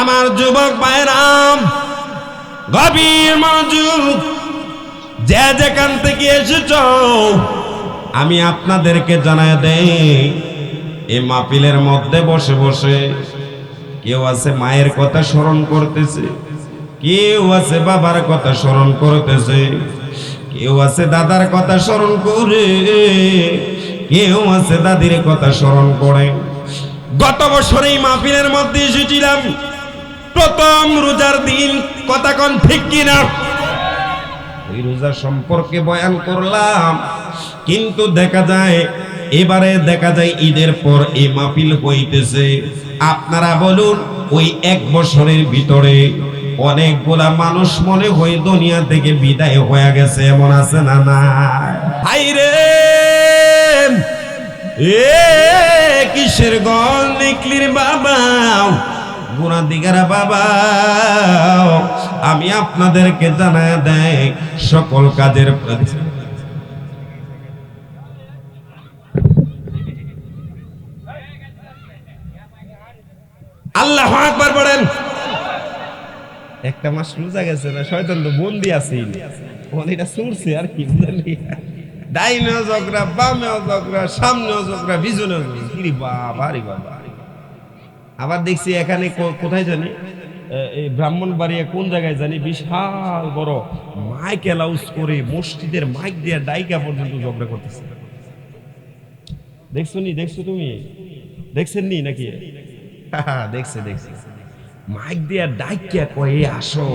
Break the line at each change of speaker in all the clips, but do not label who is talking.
আমার যুবক ভাইরাম, গভীর মনোযোগ, যে যেখান থেকে এসেছো আমি আপনাদেরকে জানায় দেই, এই মাহফিলের মধ্যে বসে বসে কেউ আছে মায়ের কথা স্মরণ করতেছে, কেউ আছে বাবার কথা স্মরণ করতেছে, কেউ আছে দাদার কথা স্মরণ করে, কেউ আছে দাদির কথা স্মরণ করে। গত বছর এই মাহফিলের মধ্যে এসেছিলাম প্রথম রোজার দিন, কথা কোন ঠিক কিনা? ওই রোজা সম্পর্কে বয়ান করলাম, কিন্তু দেখা যায় এবারে ঈদের পর এই মাহফিল হইতেছে। আপনারা বলুন, ওই এক বছরের ভিতরে অনেকগুলা মানুষ মনে হয় দুনিয়া থেকে বিদায় হয়ে গেছে, এমন আছে না? না হাইরে এ কিসের গল নিকলির বাবা, গুনা দিগারা বাবা, আমি আপনাদেরকে জানায় দেই সকল কাজের আল্লাহু আকবার বলেন। একটা মাস রোজা গেছে না, শয়তান তো বন্দি আছে, এটা ছুটছে আর কি জানি, ডাইনেও ঝগড়া, বামেও ঝগড়া, সামনেও ঝগড়া, পিছনেও ঝগড়া, বাবা রে বাবা। আবার দেখছি এখানে কোথায় জানি, এই ব্রাহ্মণবাড়িয়া কোন জায়গায় জানি, বিশাল বড় মাইক অ্যালাউন্স করে মসজিদের মাইক দিয়ে ডাইকা পর্যন্ত ঝগড়া করতেছে। দেখছো তুমি দেখছেন নি নাকি? দেখছে মাইক দিয়ে ডাইকা কয়ে আসো,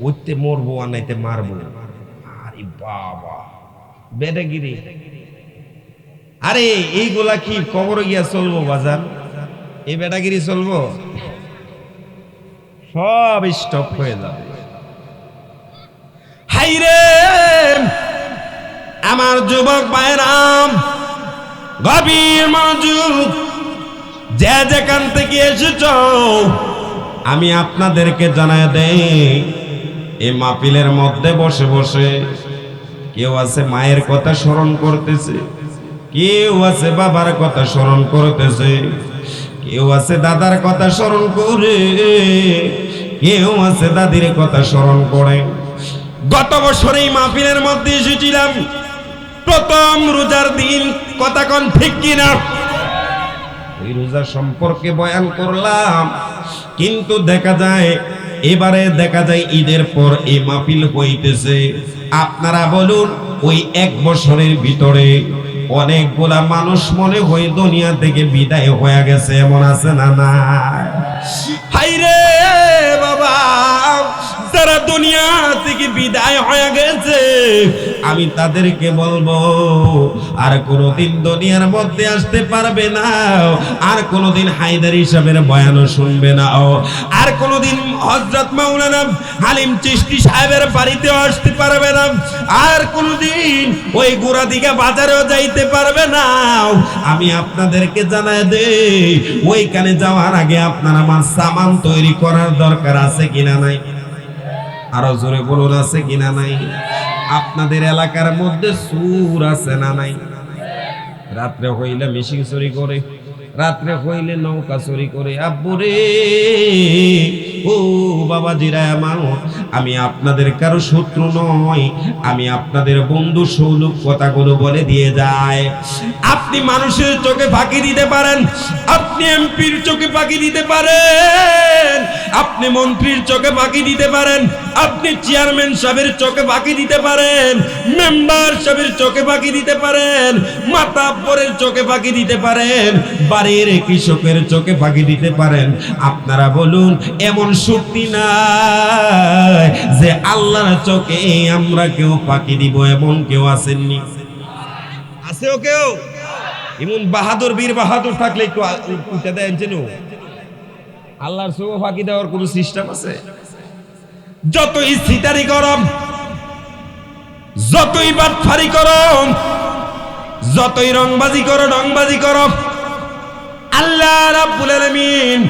ওইতে মরবো আর নাইতে মারবো। আরে বাবা বেটাগিরি! আরে এইগুলা কি কবরে গিয়া চলবো বাজান? এই বেটাগিরি চলবো? সব স্টপ হয়ে যাবে। হাইরে আমার যুবক ভাইরাম, গভীর মনোযোগ, যে যেখান থেকে এসেছো আমি আপনাদেরকে জানায় দেই, এই মাহফিলের মধ্যে বসে বসে কেউ আছে মায়ের কথা স্মরণ করতেছে, কেউ আছে বাবার কথা স্মরণ করতেছে, কেউ আছে দাদার কথা স্মরণ করে, কেউ আছে দাদির কথা স্মরণ করে। গত বছর এই মাহফিলের মধ্যে এসেছিলাম প্রথম রোজার দিন, কথা কোন ঠিক কিনা? ওই রোজা সম্পর্কে বয়ান করলাম, কিন্তু দেখা যায় এবারে ঈদের পর এই মাহফিল হইতেছে। আপনারা বলুন, ওই এক বছরের ভিতরে অনেকগুলা মানুষ মনে হয় দুনিয়া থেকে বিদায় হয়ে গেছে, এমন আছে না? না হাইরে বাবা, যারা দুনিয়া থেকে বিদায় হয়ে গেছে আমি তাদেরকে বলবো আর কোনোদিন দুনিয়ার মধ্যে আসতে পারবে না, আর কোনোদিন হায়দার হিসাবের বয়ানও শুনবে না, আর কোনোদিন হযরত মাওলানা হালিম চিশতি সাহেবের বাড়িতেও আসতে পারবে না, আর কোনোদিন ওই গোড়াদিঘা বাজারেও যাইতে পারবে না। আমি আপনাদেরকে জানায় দেই, ওইখানে যাওয়ার আগে আপনার আমার সামান তৈরি করার দরকার আছে কিনা নাই? আরো জোরে বলুন, আছে কিনা নাই? আপনাদের এলাকার মধ্যে সুর আছে না নাই? রাত্রে হইলে মিশিং চুরি করে, রাত্রে হইলে নৌকা চুরি করে। আব্বুরে ও বাবা জিরা আমার, আমি আপনাদের কারো শত্রু নয়, আমি আপনাদের বন্ধু সৌলভ কথাগুলো বলে দিয়ে যায়। আপনি মানুষের চোখে ফাঁকি দিতে পারেন, আপনি এমপির চোখে ফাঁকি দিতে পারেন, আপনি মন্ত্রীর চোখে ফাঁকি দিতে পারেন, আপনি চেয়ারম্যান সাহেবের চোখে ফাঁকি দিতে পারেন, মেম্বার সাহেবের চোখে ফাঁকি দিতে পারেন, মাতাব্বরের চোখে ফাঁকি দিতে পারেন, বাড়ির কৃষকের চোখে ফাঁকি দিতে পারেন। আপনারা বলুন, এমন শক্তি নাই যে আল্লাহর চোখে আমরা কেউ ফাঁকি দিব, এমন কেউ আসেননি? আছেও কেউ? এমন বাহাদুর, বীর বাহাদুর থাকলে একটু উঠে দেন যেন। আল্লাহর চোখে ফাঁকি দেওয়ার কোন সিস্টেম আছে? যতই সিটারি গরম, যতই বাটফারি গরম, যতই রংবাজি করো, আল্লাহ রাব্বুল আলামিন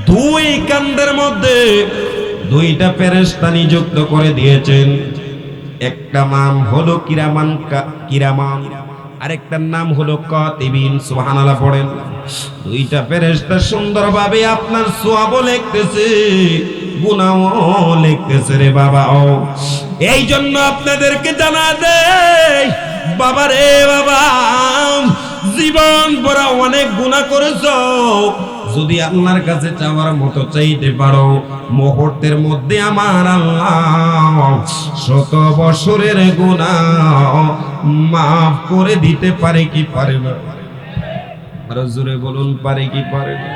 দুই কান্দের মধ্যে দুইটা ফেরেশতা নিযুক্ত করে দিয়েছেন। একটা নাম হলো কিরামান, আরেকটার নাম হলো কাতিবিন। সুবহানাল্লাহ পড়েন। দুইটা ফেরেশতা সুন্দরভাবে আপনার সওয়াবও লিখতেছে, গুনাহও লিখতেছে রে বাবা। ও এই জন্য আপনাদেরকে জানা দেই বাবা রে বাবা, জীবন ভরা অনেক গুনাহ করেছো, যদি আল্লাহর কাছে চাওয়ার মতো চাইতে পারো, মুহূর্তের মধ্যে আমার আল্লাহ 100 বছরের গুনাহ মাফ করে দিতে পারে কি পারে না? আরো জোরে বলুন, পারে কি পারে না?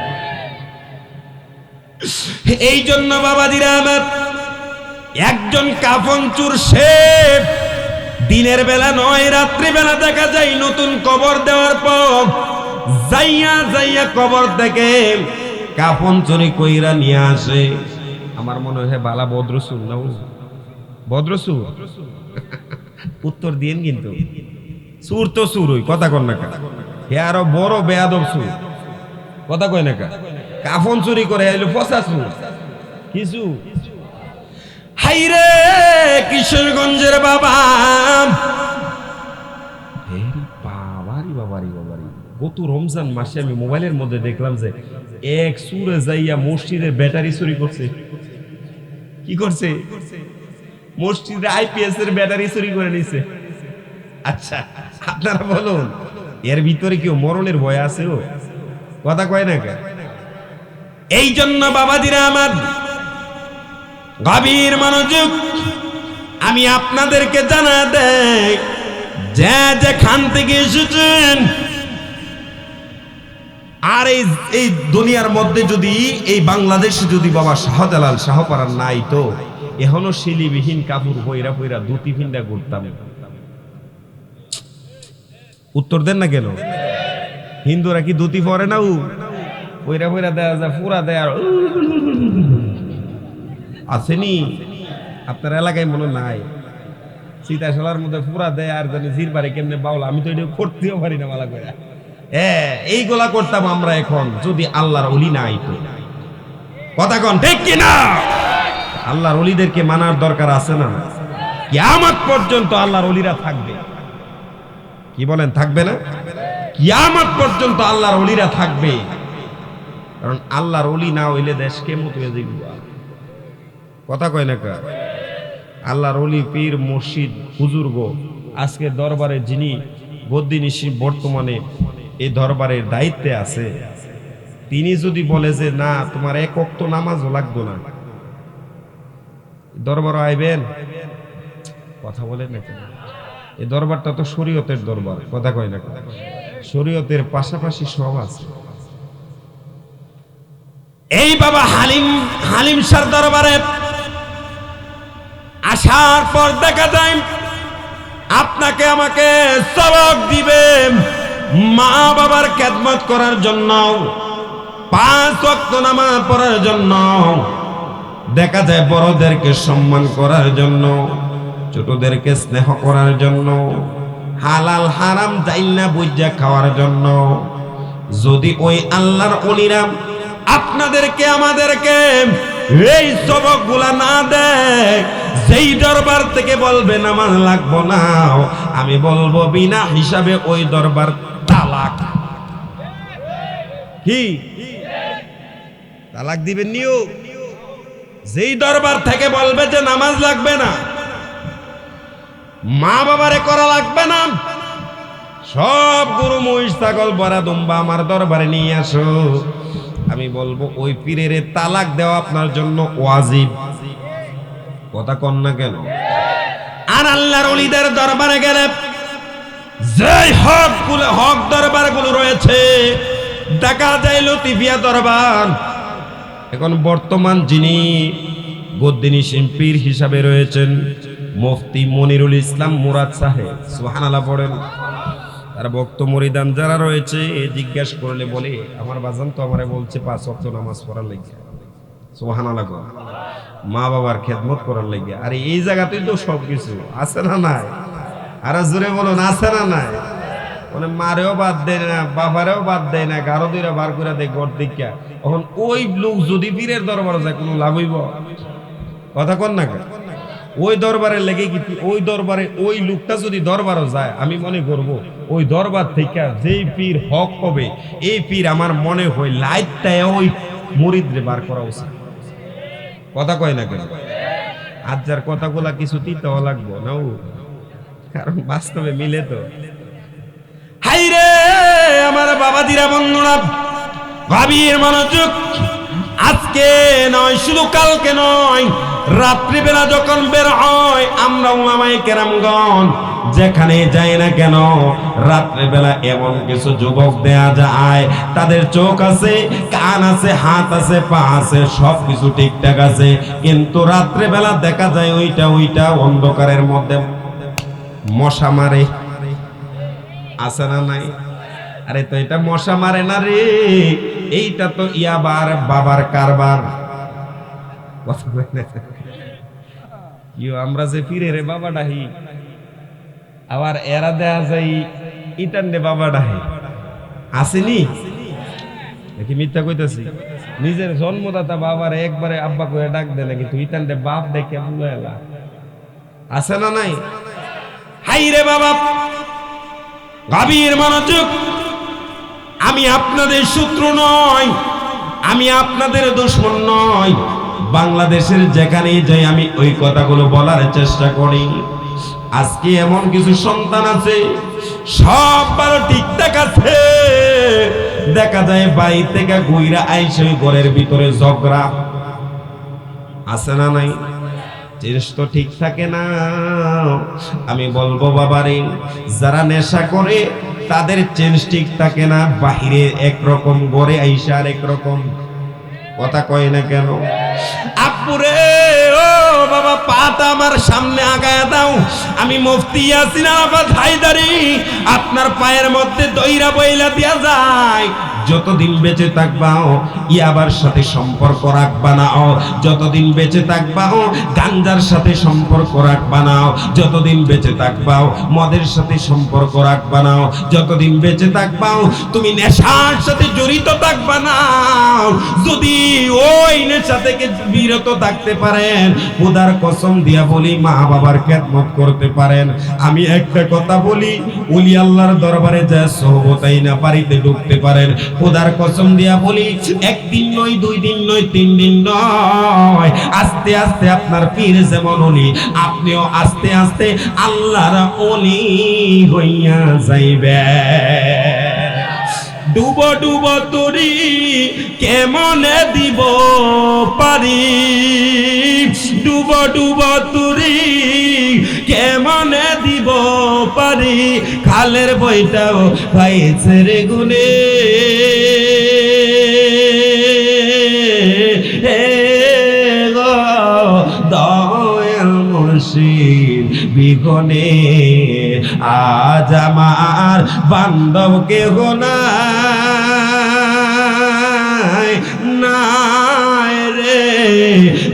এই জন্য বাবাজিরা আমার, একজন কাফন চোর সে দিনের বেলা নয় রাত্রি বেলা দেখা যায় নতুন কবর দেওয়ার পর যাইয়া যাইয়া কবর থেকে কাফন চুরি কইরা নিয়ে আসে। আমার মনে হয় বালা বদ্রসুর না, বদ্রসুর উত্তর দিয়েন কিন্তু সুর তো সুর ওই কথা কন না, হে আরো বড় বেয়াদব সুর কথা কয় না, কাফন চুরি করে এলো ফসা সুর কিছু। হাইরে কিশোরগঞ্জের বাবা, গত রমজান মাসে আমি মোবাইলের মধ্যে দেখলাম যে এক সুরে যাইয়া মসজিদের ব্যাটারি চুরি করছে। কি করছে? মসজিদে আইপিএস এর ব্যাটারি চুরি করে নিছে। আচ্ছা আপনারা বলুন, এর ভিতরে কেউ মরণের ভয় আছে? ও কথা কয় না কেন? এই জন্য বাবাজিরা আমার, গভীর মনোযোগ, আমি আপনাদেরকে জানা দেই, যে যেখান থেকে এসেছেন, আর এই দুনিয়ার মধ্যে যদি এই বাংলাদেশে যদি বাবা শাহজালাল শাহপাড়ার নাই তো এখনো শিলিবিহীন কাপড় পইরা পইরা ধুতি ভিন্দা ঘুরতাম। উত্তর দেন না কেন? হিন্দুরা কি ধুতি পরে না? পইরা পইরা দেয়া যায়, পুরা দেয় আসেনি আপনার এলাকায় মনে নাই? সীতাশালার মধ্যে পুরা দেয় আর জানি জিরবারে কেমনে বাউলা, আমি তো এটা করতেও পারি না মালা করে। এইগুলা করতাম আমরা এখন যদি আল্লাহর ওলি না আইতো। কথা কন ঠিক কিনা? আল্লাহর ওলিদেরকে মানার দরকার আছে না? কিয়ামত পর্যন্ত আল্লাহর ওলিরা থাকবে। কি বলেন, থাকবে না? কিয়ামত পর্যন্ত আল্লাহর ওলিরা থাকবে, কারণ আল্লাহর ওলি না হইলে দেশ কেমত হয়ে যাইব। কথা কয় না কা? আল্লাহর ওলি, পীর, মুর্শিদ, বুজুর্গ, আজকে দরবারে যিনি বদ্দিনিশি বর্তমানে এই দরবারের দায়িত্বে আছে, তিনি যদি বলে যে না তোমার এক ওয়াক্ত নামাজও লাগতো না, দরবার আইবেন? কথা বলেন না কেন? এই দরবারটা তো শরীয়তের দরবার। কথা কয় না? শরীয়তের পাশাপাশি সব আছে। এই বাবা হালিম শাহ দরবারে আসার পর দেখা যায় আপনাকে আমাকে সবক দিবে মা বাবার খেদমত করার জন্য, 5 ওয়াক্ত নামাজ পড়ার জন্য, দেখা যায় বড়দেরকে সম্মান করার জন্য, ছোটদেরকে স্নেহ করার জন্য, হালাল হারাম জাইনা বুঝা খাওয়ার জন্য। যদি ওই আল্লাহর ওলিরা আপনাদেরকে আমাদেরকে এই সবকগুলা না দেয়, যেই দরবার থেকে বলবে নামাজ লাগবো না, আমি বলবো বিনা হিসাবে ওই দরবার তালাক। কি তালাক দিবেন নিও? যেই দরবার থেকে বলবে যে নামাজ লাগবে না, মা বাবারে করা লাগবে না, সব গরু মহিষ ছাগল বড়া দুম্বা আমার দরবারে নিয়ে আসো, আমি বলবো ওই পীরের তালাক দেওয়া আপনার জন্য ওয়াজিব। কথা কন না কেন? আর আল্লাহর ওলিদের দরবারে গেলে যেই হক দরবারগুলো রয়েছে, দেখা যায় লতিফিয়া দরবার। এখন বর্তমান যিনি বদ্দিনিশি পীর হিসাবে রয়েছেন মুফতি মনিরুল ইসলাম মুরাদ সাহেব, সুবহানাল্লাহ পড়েন। আর ভক্ত মুরিদান যারা রয়েছে জিজ্ঞেস করলে বলে আমার বাজান তো আমারে বলছে 5 ওয়াক্ত নামাজ পড়ার লাগে, সুবহানাল্লাহ, মা বাবার খেদমত করার লাগে। আরে এই জায়গাতেই তো সবকিছু আছে না নাই? আর জোরে বলুন, আছে না নাই? মানে মারেও বাদ দেয় না, বাবারেও বাদ দেয় না, গারো দুইরা বার করে দেয় গড় দিকা। এখন ওই লোক যদি পীরের দরবারে যায় কোনো লাভ হইব? কথা কন না? ওই দরবারের লেগে কি ওই দরবারে ওই লোকটা যদি দরবারও যায়, আমি মনে করব ওই দরবার থেকে যেই পীর হক হবে, এই পীর আমার মনে হয় লাইটটায় ওই মুরিদরে বার করা উচিত। কথা কয় না কেন? আজ যার কথাগুলা কিছু তিতাও লাগবো না, কারণ বাস্তবে মিলে তো। হাই রে আমার বাবা দিরা বন্ধুরা, ভাবির মনোযোগ, আজকে নয় শুধু কালকে নয়, রাত্রিবেলা যখন বের হয় আমরা উলামায়ে কেরামগণ যেখানে যাই না কেন, রাত্রিবেলা এমন কিছু যুবক দেয়া যায়, তাদের চোখ আছে, কান আছে, হাত আছে, পা আছে, সব কিছু ঠিকঠাক আছে, কিন্তু রাত্রিবেলা দেখা যায় ওইটা অন্ধকারের মধ্যে মশা মারে। আছে না নাই? আরে তো এটা মশা মারে না রে, এইটা তো ইয়াবার বাবার কারবার। আমরা যে ফিরে রে বাবা ডাহি, আবার এরা দেয়া যাই ইটান্ডে বাবা ডাহি। আসেনি নাকি মিথ্যা কইতাছি? নিজের জন্মদাতা বাবার একবারে আব্বা করে ডাক দে নাকি তুই ইটান্ডে বাপ দেখে ভুলে এলা? আছে না নাই? হাই রে বাবা, গভীর মনোযোগ, আমি আপনাদের শত্রু নয়, আমি আপনাদের দুশমন নয়। বাংলাদেশের যেখানেই যাই আমি ওই কথাগুলো বলার চেষ্টা করি। আজকে এমন কিছু সন্তান আছে সব ভালো ঠিকঠাক আছে, দেখা যায় বাড়ি থেকে গুইরা আইসে ঘরের ভিতরে ঝগড়া। আছে না নাই? জিনিস তো ঠিক থাকে না। আমি বলবো বাবারে, যারা নেশা করে তাদের চেঞ্জ ঠিক থাকে না, বাহিরে একরকম ঘরে আইসা আর একরকম। কথা কয় না কেন? আপুরে ও বাবা, পাটা আমার সামনে আগায় দাও, আমি মুফতি ইয়াসিন আরাফাত হায়দারি আপনার পায়ের মধ্যে দইরা বইলা দিয়া যায়। যতদিন বেঁচে থাকবাও ইয়াবার সাথে সম্পর্ক রাখবা না, যতদিন বেঁচে থাকবাও গাঞ্জার সাথে সম্পর্ক রাখবা না, যতদিন বেঁচে থাকবাও মদের সাথে সম্পর্ক রাখবা না, যতদিন বেঁচে থাকবাও তুমি নেশার সাথে জড়িত থাকবা না। যদি ওই নেশা থেকে বিরত থাকতে পারেন, খোদার কসম দিয়া বলি মা বাবার খেদমত করতে পারেন। আমি একটা কথা বলি, ওলি আল্লাহর দরবারে যা সোহবতাই না বাড়িতে ঢুকতে পারেন। খোদার কসম দিয়া বলি, একদিন নয়, 2 দিন নয়, 3 দিন নয়, আস্তে আস্তে আপনার পীর যেমন ওলি, আপনিও আস্তে আস্তে আল্লাহর ওলি হইয়া যাইবে। ডুবো ডুবো তরি কেমনে দিব পারি, ডুবো ডুবো তরি কেমনে দিব পারি, খালের বইটাও পাইছে রে গুনে। দয়াল মুর্শিদ বিগনে আজ আমার বান্ধবকে গোনাই নাই রে,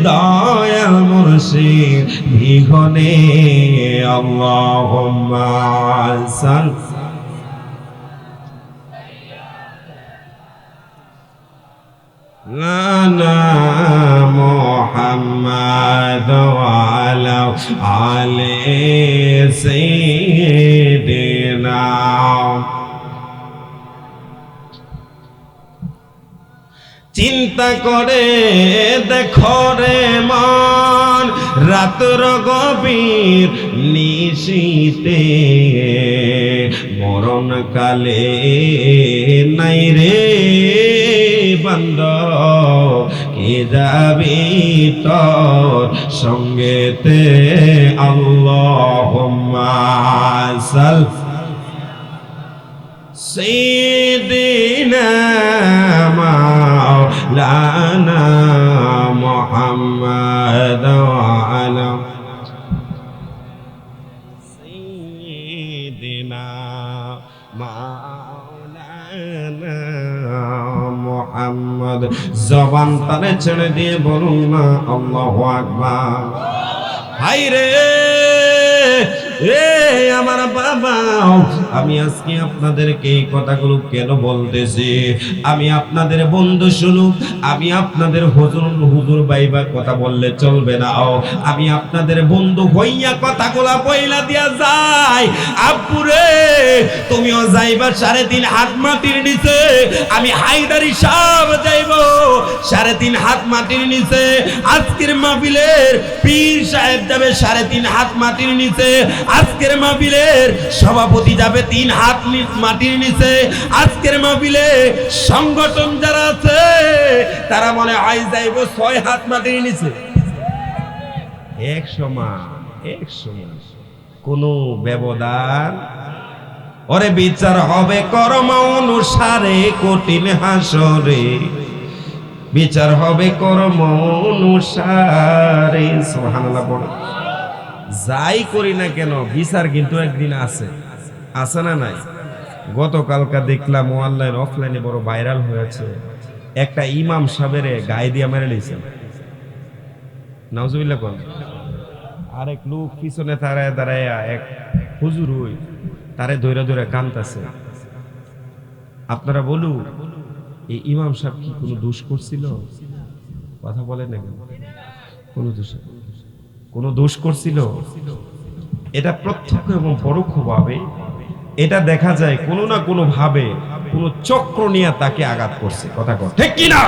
দয়াল মুর্শিদ বিগনে। আল্লাহুম্মা সাল্লি লানা মুহাম্মাদ ওয়া আলা আলি সাইয়্যিদিনা। চিন্তা করে দেখো রে মন, রাতের গভীর নিশীতে মরণ কালে নাই রে বান্দা, কে যাবি তোর সঙ্গেতে। আল্লাহুম্মা সাল্লি সাইয়্যিদিনা মাওলানা মুহাম্মাদ ওয়া আলা সাইয়্যিদিনা মাওলানা মুহাম্মদ। জবান তারে ছেড়ে দিয়ে বলুন না আল্লাহু আকবার। হায় রে এ আমার বাবা, আমি আজকে আপনাদেরকে এই কথাগুলো কেন বলতেছি? আমি আপনাদের বন্ধু শুনুক, আমি আপনাদের হুজুর বাইবা কথা বললে চলবে না। আমি আপনাদের বন্ধু হইয়া কথাগুলা বইলা দিয়া যাই। আব্বুরে তুমিও যাইবা 3.5 হাত মাটির নিচে, আমি হায়দারি সাহেব যাইব 3.5 হাত মাটির নিচে। আজকের মাহফিলের পীর সাহেব যাবে 3.5 হাত মাটির নিচে। আজকের মাহফিলের সভাপতি যাবে 3 হাত মাটির নিচে। আজকের মাহফিলে সংগঠন যারা আছে তারা মনে হয় যাইব 6 হাত মাটির নিচে। এক সমান কোনো ব্যবধান। ওরে বিচার হবে কর্ম অনুসারে কঠিন হাসরে, বিচার হবে কর্ম অনুসারে। সুবহানাল্লাহ বল। যাই করি না কেন বিচার কিন্তু একদিন আছে না নাই? গতকালকা দেখলাম অনলাইন অফলাইনে বড় ভাইরাল হয়েছে, একটা ইমাম সাহেবের গায়ে দিয়া মেরে লইছে। নাউজুবিল্লাহ কোন আরেক লোক পিছনে দাঁড়ায় এক হুজুর হই তারে ধরে ধরে কাঁদতেছে। আপনারা বলুন, এই ইমাম সাহেব কি কোনো দোষ করছিল? কথা বলে না কেন? কোনো দোষ করছিল? এটা প্রত্যক্ষ এবং পরোক্ষভাবে এটা দেখা যায় কোনো না কোনো ভাবে কোনো চক্র নিয়ে তাকে আঘাত করছে। কথা কর ঠিক কি না?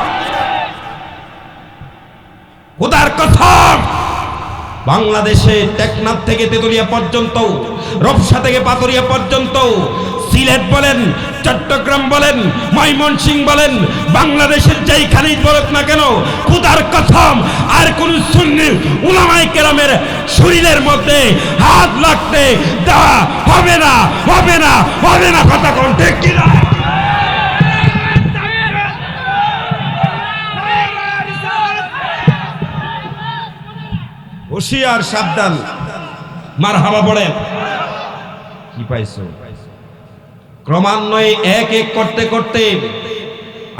খোদার কসম, বাংলাদেশে টেকনাফ থেকে তেতুলিয়া পর্যন্ত, রপসা থেকে পাথরিয়া পর্যন্ত, সিলেট বলেন, চট্টগ্রাম বলেন, ময়মনসিংহ বলেন, বাংলাদেশের যেইখানেই বলুক না কেন, খোদার কসম আর কোন সুন্নি উলামায়ে কেরামের শরীরের মধ্যে হাত লাগতে দেওয়া হবে না। কথা কোন ঠিক কি না? হুশিয়ার, সাবধান। মারহাবা পড়েন। কি পাইছো? ক্রমান্বয়ে এক এক করতে করতে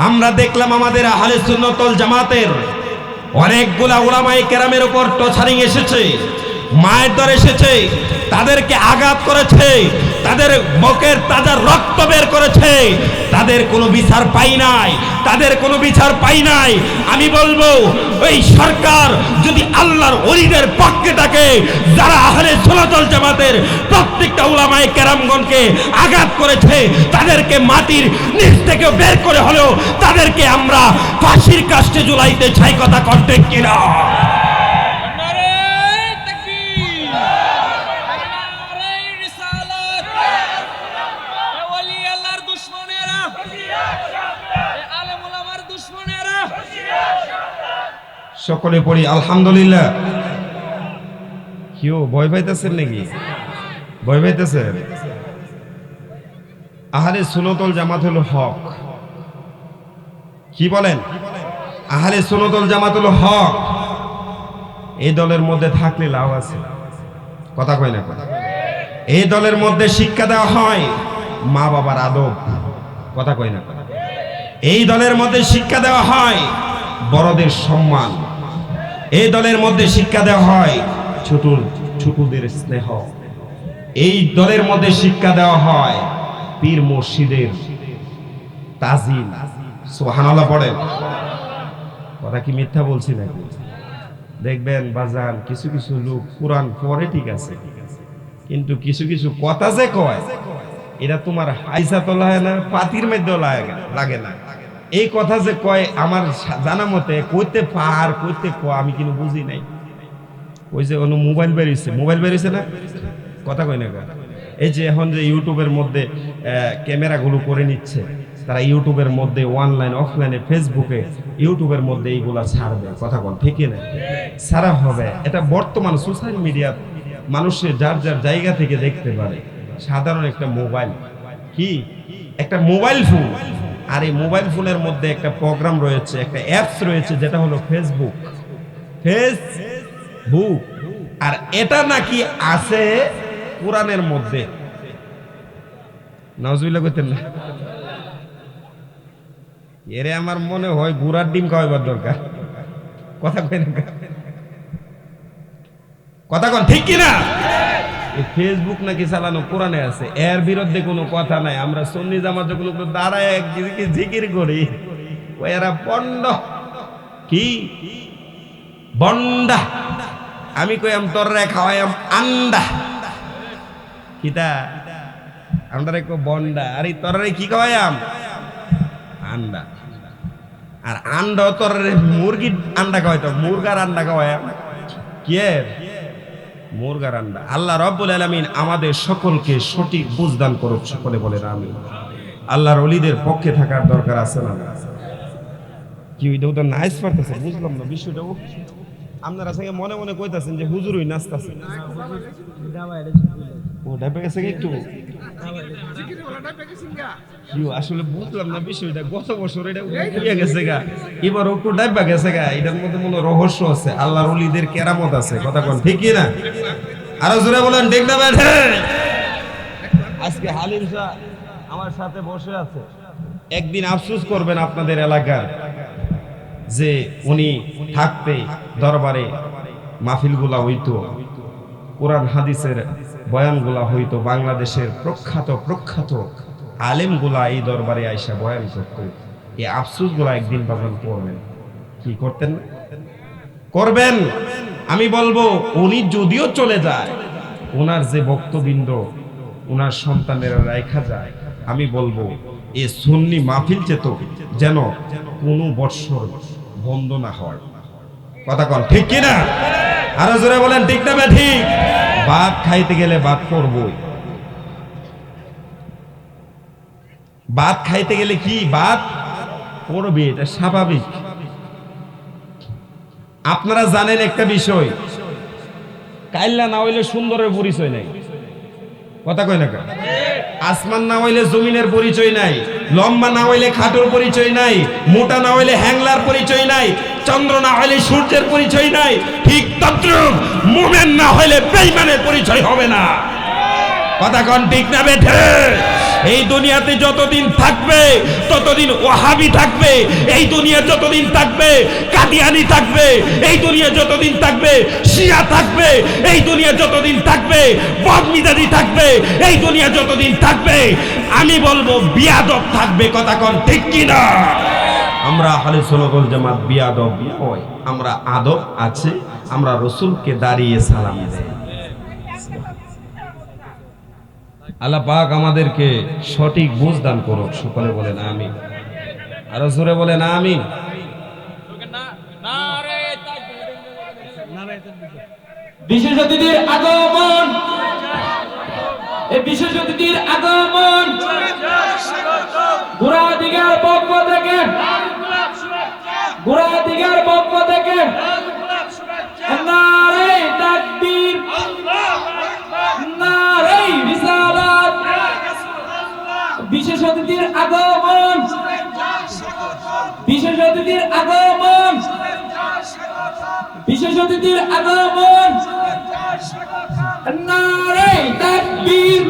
আমরা দেখলাম আমাদের আহলে সুন্নাত ওয়াল জামাতের অনেকগুলা উলামায়ে কেরামের উপর টর্চারিং এসেছে, মায়ের দর এসেছে, তাদেরকে আঘাত করেছে, তাদের বুকের তাজা রক্ত বের করেছে, তাদের কোনো বিচার পাই নাই। আমি বলবো এই সরকার যদি আল্লাহর ওলিদের পক্ষে থাকে, যারা আহলে সুন্নাত ওয়াল জামাতের প্রত্যেকটা উলামায়ে কেরামগণকে আঘাত করেছে, তাদেরকে মাটির নিচ থেকে বের করে হলেও তাদেরকে আমরা ফাঁসির কাস্টে ঝুলাইতে চাই। কথা করতে কিনা? সকলে পড়ি আলহামদুলিল্লাহ। কেউ ভয় পাইতেছেন নাকি? ভয় পাইতেছেন? আহলে সুন্নাত ওয়াল জামাত হলো হক। কি বলেন? আহলে সুন্নাত ওয়াল জামাত হলো হক। এই দলের মধ্যে থাকলে লাভ আছে। কথা কয় না? এই দলের মধ্যে শিক্ষা দেওয়া হয় মা বাবার আদব। কথা কয় না? এই দলের মধ্যে শিক্ষা দেওয়া হয় বড়দের সম্মান। এই দলের মধ্যে শিক্ষা দেওয়া হয় ছোটদের স্নেহ। এই দলের মধ্যে শিক্ষা দেওয়া হয় পীর মুর্শিদের তাজিম। সুবহানাল্লাহ পড়েন। কথা কি মিথ্যা বলছি নাকি? দেখবেন বাজান, কিছু কিছু লোক কোরআন পড়ে ঠিক আছে, কিন্তু কিছু কিছু কথা যে কয় এটা তোমার হাইসা তো লাগে না, পাতির মধ্যেও লাগে না। এই কথা যে কয় আমার জানা মতে কইতে আমি কিন্তু বুঝি নাই। ওই যে কোনো মোবাইল বেরিয়েছে না? কথা কয় না? এই যে এখন যে ইউটিউবের মধ্যে ক্যামেরাগুলো করে নিচ্ছে, তারা ইউটিউবের মধ্যে অনলাইন অফলাইনে ফেসবুকে ইউটিউবের মধ্যে এইগুলা ছাড়বে। কথা বল ঠিক না? ছাড়া হবে। এটা বর্তমান সোশ্যাল মিডিয়া মানুষের যার যার জায়গা থেকে দেখতে পারে। সাধারণ একটা মোবাইল, কি একটা মোবাইল ফোন, আর এই মোবাইল ফোনের মধ্যে একটা প্রোগ্রাম রয়েছে, একটা অ্যাপস রয়েছে, যেটা হলো ফেসবুক। আর এটা নাকি আছে কোরআনের মধ্যে। নাউজুবিল্লাহ কইতেন না? এরে আমার মনে হয় গুড়ার ডিম খাওয়াবার দরকার। কথা কই না? কথা কন ঠিক কিনা? এই ফেসবুক নাকি চালানো কোরআনে আছে, এর বিরুদ্ধে কোনো কথা নাই। আমরা সুন্নি জামাত যখন দাঁড়ায় একদিকে জিকির করি, ও এরা বন্ড কি বন্ডা। আমি কইম তোররে খাওয়াইম আন্ডা, কিতা আমরা কো বন্ডা, আরে তোররে কি খাওয়াইম আন্ডা। আর আন্ডা তোররে মুরগির আন্ডা খাওয়াইতো, মুরগার আন্ডা খাওয়াইম কি মুরগার আন্ডা। আল্লাহ রাব্বুল আলামিন আমাদের সকলকে সঠিক বুঝদান করুক, সকলে বলেন আমিন। আল্লাহর ওলিদের পক্ষে থাকার দরকার আছে না? কি ওইটাও তো নাইস পারতেছে, বুঝলাম না বিষয়টা। আপনারা সঙ্গে মনে মনে কইতাছেন যে হুজুরই নাচতাছে, ও ডাবে গেছে একটু আসলে বুঝলাম না বিষয়টা। গত বছর এটা উড়িয়ে গেছে গা, এবার একটু ডাইবা গেছে গা। এটার মধ্যে মনে রহস্য আছে, আল্লাহর ওলিদের কেরামত আছে। কথা কোন ঠিক কি না? আরো জোরে বলেন ঠিক না ভাই? আজকে হালিম শাহ আমার সাথে বসে আছে। একদিন আফসোস করবেন আপনাদের এলাকার, যে উনি থাকতে দরবারে মাহফিলগুলা হইতো, কোরআন হাদিসের বয়ানগুলা হইতো, বাংলাদেশের প্রখ্যাত আলেমগুলা এই দরবারে আইসা বয়ান করত। এই আফসোসগুলা একদিন বাজান করবেন। কি করতেন করবেন? আমি বলবো উনি যদিও চলে যায়, ওনার যে বক্তবৃন্দ ওনার সন্তানেরা রাখা যায়, আমি বলবো এই সুন্নি মাহফিল যেন কোনো বৎসর বন্ধ না হয়। কথা কন ঠিক কি না? আরো জোরে বলেন ঠিক না? ঠিক। ভাত খাইতে গেলে ভাত করবই, ভাত খাইতে গেলে কি ভাত করবে, এটা স্বাভাবিক। আপনারা জানেন একটা বিষয়, কাইল্লা না হইলে সুন্দরের পরিচয় নাই। কথা কয় না? আসমান না হইলে জমিনের পরিচয় নাই, লম্বা না হইলে খাটোর পরিচয় নাই, মোটা না হইলে হ্যাংলার পরিচয় নাই, চন্দ্র না হইলে সূর্যের পরিচয় নাই। ঠিক তদ্রুপ মুমিন না হইলে বেঈমানের পরিচয় হবে না। কথা কোন ঠিক না বেঠে? এই দুনিয়াতে যতদিন থাকবে ততদিন ওয়াহাবি থাকবে, এই দুনিয়া যতদিন থাকবে কাদিয়ানি থাকবে, এই দুনিয়া যতদিন থাকবে শিয়া থাকবে, এই দুনিয়া যতদিন থাকবে বদমিজাজি থাকবে, এই দুনিয়া যতদিন থাকবে আমি বলবো বিয়াদব থাকবে। কথা কোন ঠিক কি না? আমরা আহলে সুন্নাত ওয়াল জামাত বিয়াদব নয়, আমরা আদব আছে। আমরা রাসূলকে দাঁড়িয়ে সালাম দেই। আল্লাহ পাক আমাদেরকে সঠিক বুঝ দান করুক, সকলে বলেন আমিন। আরো জোরে বলেন আমিন।
বিশেষ অতিথির আগমন, এই বিশেষ অতিথির আগমন ঘোড়াদিঘার পক্ষ থেকে, ঘোড়াদিঘার পক্ষ থেকে নারে তাকবীর, নারে রিসালাত। বিশেষ অতিথির আগমন, বিশেষ অতিথির আগমন, বিশেষ অতিথির আগমন, নারে তাকবীর,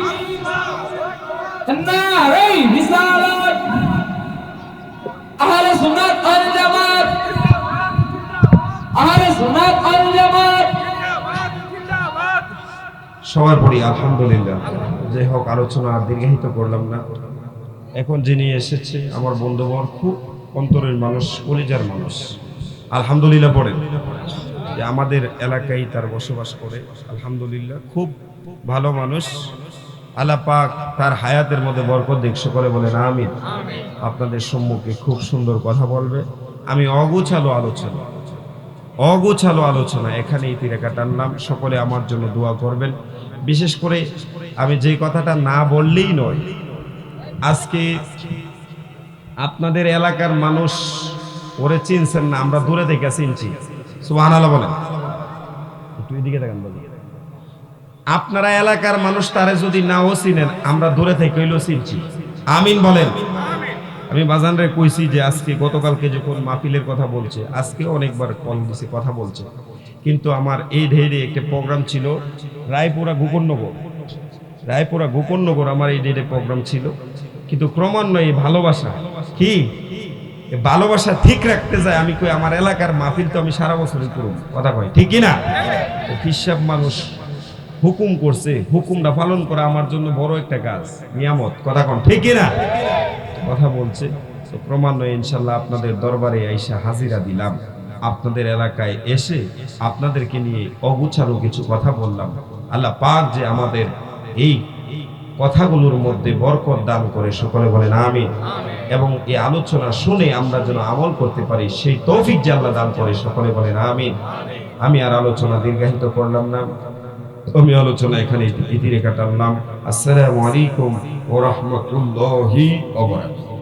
নারে রিসালাত। আহলে সুন্নাত ওয়াল জামাত, আহলে সুন্নাত ওয়াল জামাত।
সবার পরি আলহামদুলিল্লাহ। যাই হোক, আলোচনা আর দীর্ঘায়িত করলাম না। এখন যিনি এসেছে আমার বন্ধুবর, খুব অন্তরের মানুষ, কলিজার মানুষ। আলহামদুলিল্লাহ পড়েন যে আমাদের এলাকায় তার বসবাস করে। আলহামদুলিল্লাহ, খুব ভালো মানুষ। আল্লাহ পাক তার হায়াতের মধ্যে বরকত দিক, সকলে বলেন আমিন। আপনাদের সম্মুখে খুব সুন্দর কথা বলবে। আমি অগোছালো আলোচনা এখানে ইতিরেখা টানলাম। সকলে আমার জন্য দোয়া করবেন। বিশেষ করে আমি যে কথাটা না বললেই নয়, আজকে আপনাদের এলাকার মানুষ ওরে চিনছেন না, আমরা দূরে থেকে চিনছি। সুবহানাল্লাহ বলেন। একটু এদিকে দেখেন। আপনারা এলাকার মানুষ তারে যদি নাও চিনেন, আমরা দূরে থেকে হইলেও চিনছি। আমিন বলেন। আমি বাজানরে কইছি যে আজকে গতকালকে যখন মাহফিলের কথা বলছে, আজকে অনেকবার কল দিছে, কথা বলছে, কিন্তু আমার এই ঢেরে একটা প্রোগ্রাম ছিল রায়পুরা গোকর্ণনগর, আমার এই ঢেরে প্রোগ্রাম ছিল। কিন্তু ক্রমান্বয়ে ভালোবাসা কি ভালোবাসা ঠিক রাখতে যায়। আমি কই আমার এলাকার মাহফিল তো আমি সারা বছরই করব। কথা কই ঠিক কি না? হিসাব মানুষ হুকুম করছে, হুকুমটা পালন করা আমার জন্য বড় একটা কাজ, নিয়ামত। কথা কোন ঠিক না? কথা বলছে তো ক্রমান্বয়ে ইনশাল্লাহ আপনাদের দরবারে আইসা হাজিরা দিলাম, আপনাদের এলাকায় এসে আপনাদেরকে নিয়ে অগুছালো কিছু কথা বললাম। আল্লাহ পাক যে আমাদের এই কথাগুলোর মধ্যে বরকত দান করে, সকলে বলেন আমিন। এবং এই আলোচনা শুনে আমরা যেন আমল করতে পারি সেই তৌফিক যে আল্লাহ দান করে, সকলে বলেন আমিন। আমি আর আলোচনা দীর্ঘায়িত করলাম না, আমি আলোচনা এখানে ইতি রেখা টানলাম। আসসালামু আলাইকুম ওয়া রাহমাতুল্লাহি ওয়া বারাকাতুহু।